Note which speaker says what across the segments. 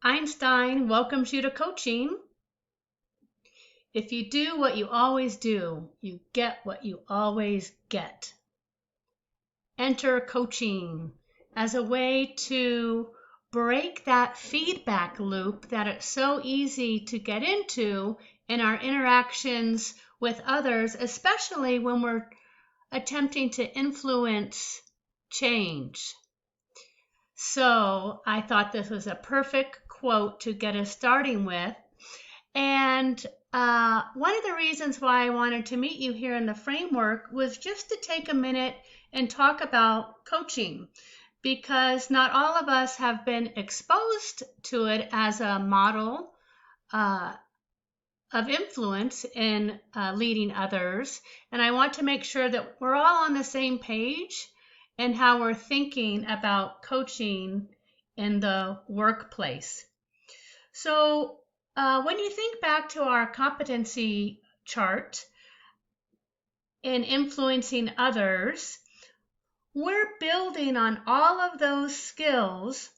Speaker 1: Einstein welcomes you to coaching. If you do what you always do, you get what you always get. Enter coaching as a way to break that feedback loop that it's so easy to get into in our interactions with others, especially when we're attempting to influence change. So I thought this was a perfect quote to get us starting with. And one of the reasons why I wanted to meet you here in the framework was just to take a minute and talk about coaching, because not all of us have been exposed to it as a model of influence in leading others. And I want to make sure that we're all on the same page and how we're thinking about coaching in the workplace. So when you think back to our competency chart in influencing others, we're building on all of those skills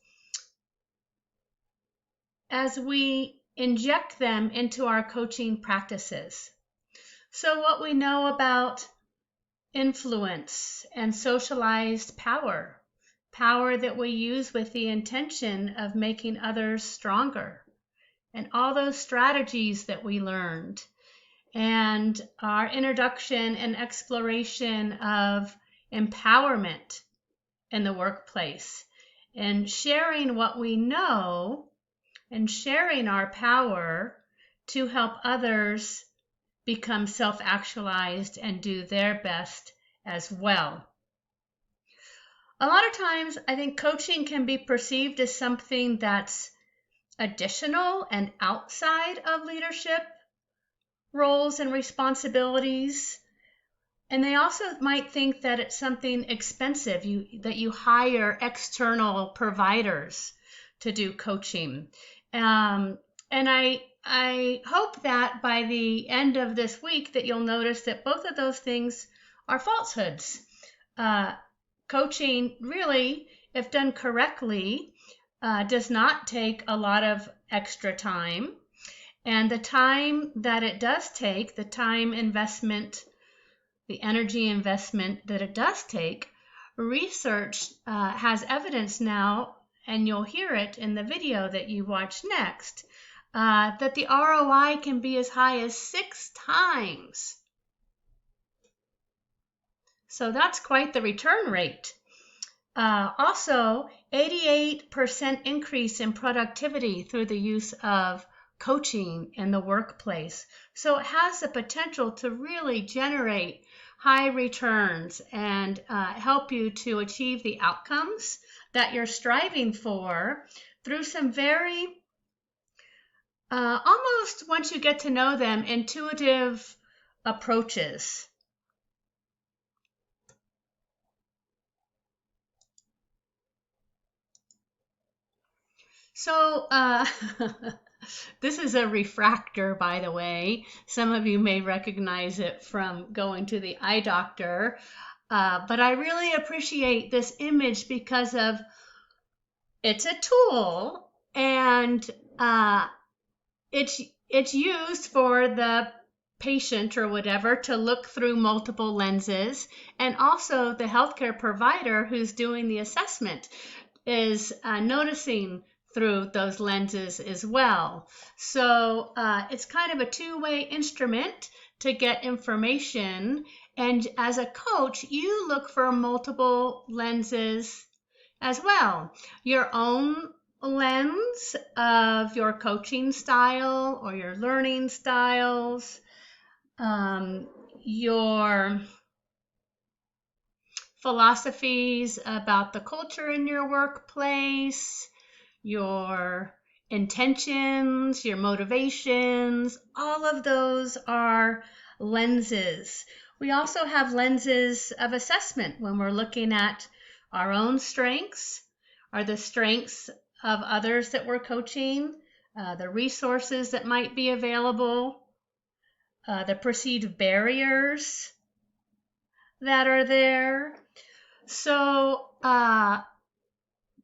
Speaker 1: as we inject them into our coaching practices. So what we know about influence and socialized power, power that we use with the intention of making others stronger, and all those strategies that we learned, and our introduction and exploration of empowerment in the workplace, and sharing what we know and sharing our power to help others become self-actualized and do their best as well. A lot of times, I think coaching can be perceived as something that's additional and outside of leadership roles and responsibilities. And they also might think that it's something expensive, that you hire external providers to do coaching. And I hope that by the end of this week that you'll notice that both of those things are falsehoods. Coaching really, if done correctly, does not take a lot of extra time. And the time that it does take, the time investment, the energy investment that it does take, research has evidence now, and you'll hear it in the video that you watch next, that the ROI can be as high as 6 times. So that's quite the return rate. Also, 88% increase in productivity through the use of coaching in the workplace. So it has the potential to really generate high returns and help you to achieve the outcomes that you're striving for through some very, almost once you get to know them, intuitive approaches. So this is a refractor, by the way. Some of you may recognize it from going to the eye doctor. But I really appreciate this image because of it's a tool, and it's used for the patient or whatever to look through multiple lenses, and also the healthcare provider who's doing the assessment is noticing through those lenses as well. So it's kind of a two-way instrument to get information. And as a coach, you look for multiple lenses as well. Your own lens of your coaching style or your learning styles, your philosophies about the culture in your workplace, your intentions, your motivations, all of those are lenses. We also have lenses of assessment when we're looking at our own strengths, or the strengths of others that we're coaching, the resources that might be available, the perceived barriers that are there. So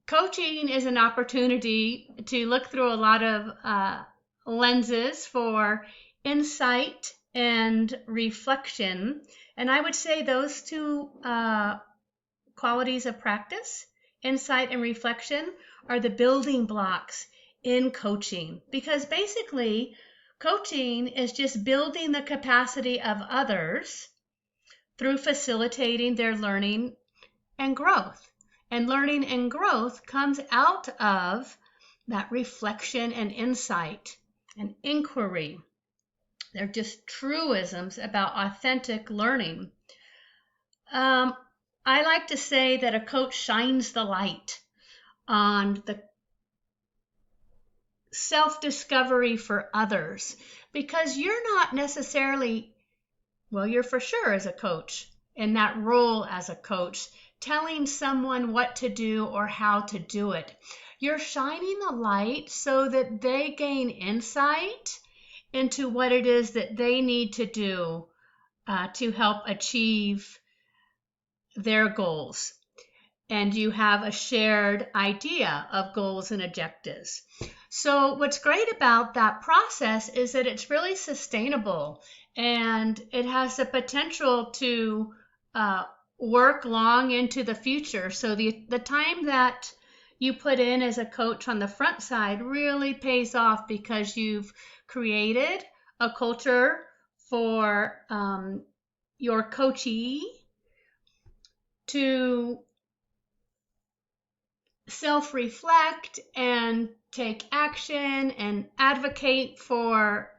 Speaker 1: coaching is an opportunity to look through a lot of lenses for insight and reflection. And I would say those two qualities of practice, insight and reflection, are the building blocks in coaching. Because basically, coaching is just building the capacity of others through facilitating their learning and growth. And learning and growth comes out of that reflection and insight and inquiry. They're just truisms about authentic learning. I like to say that a coach shines the light on the self-discovery for others, because you're not necessarily, well, you're for sure as a coach, in that role as a coach, telling someone what to do or how to do it. You're shining the light so that they gain insight into what it is that they need to do to help achieve their goals. And you have a shared idea of goals and objectives. So what's great about that process is that it's really sustainable, and it has the potential to work long into the future. So the time that you put in as a coach on the front side really pays off, because you've created a culture for your coachee to self-reflect and take action and advocate for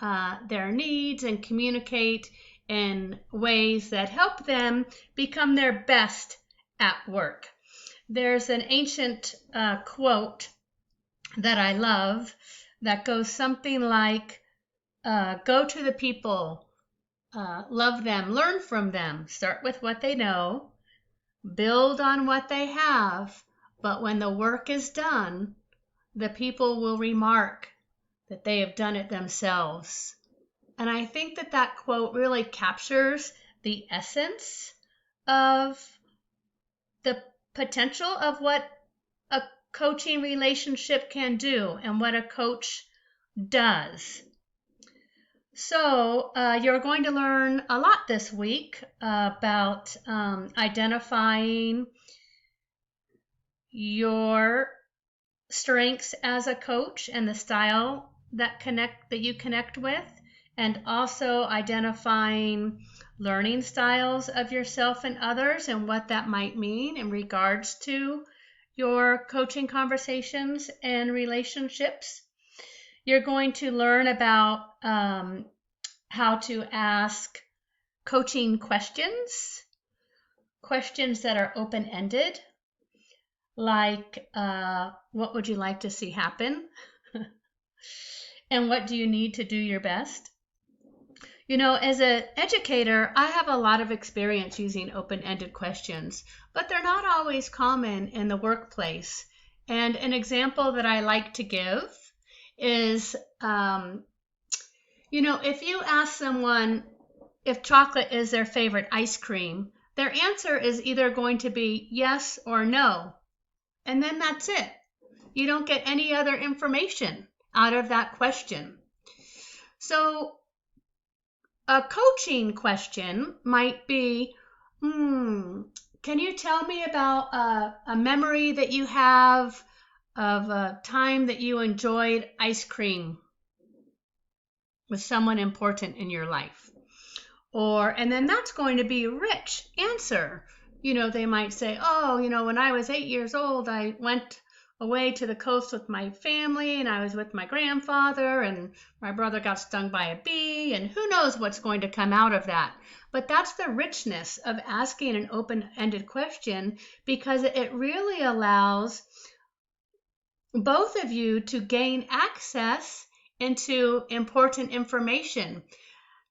Speaker 1: their needs and communicate in ways that help them become their best at work. There's an ancient quote that I love that goes something like, go to the people, love them, learn from them, start with what they know, build on what they have, but when the work is done, the people will remark that they have done it themselves. And I think that that quote really captures the essence of the potential of what a coaching relationship can do and what a coach does. So you're going to learn a lot this week about identifying your strengths as a coach and the style that you connect with, and also identifying learning styles of yourself and others and what that might mean in regards to your coaching conversations and relationships. You're going to learn about how to ask coaching questions that are open-ended, like what would you like to see happen? And what do you need to do your best? You know, as an educator, I have a lot of experience using open-ended questions, but they're not always common in the workplace. And an example that I like to give is, you know, if you ask someone if chocolate is their favorite ice cream, their answer is either going to be yes or no. And then that's it. You don't get any other information out of that question. So a coaching question might be, can you tell me about a memory that you have of a time that you enjoyed ice cream with someone important in your life? And then that's going to be a rich answer. You know, they might say, oh, you know, when I was 8 years old, I went away to the coast with my family, and I was with my grandfather, and my brother got stung by a bee, and who knows what's going to come out of that. But that's the richness of asking an open-ended question, because it really allows both of you to gain access into important information.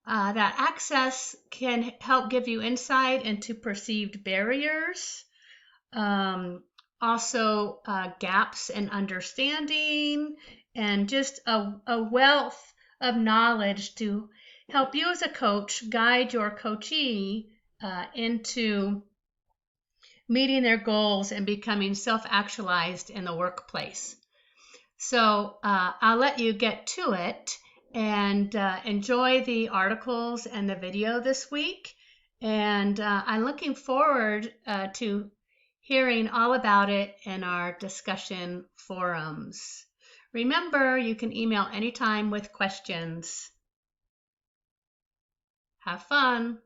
Speaker 1: That access can help give you insight into perceived barriers, also gaps in understanding, and just a wealth of knowledge to help you as a coach guide your coachee into meeting their goals and becoming self-actualized in the workplace. So I'll let you get to it and enjoy the articles and the video this week. And I'm looking forward to hearing all about it in our discussion forums. Remember, you can email anytime with questions. Have fun.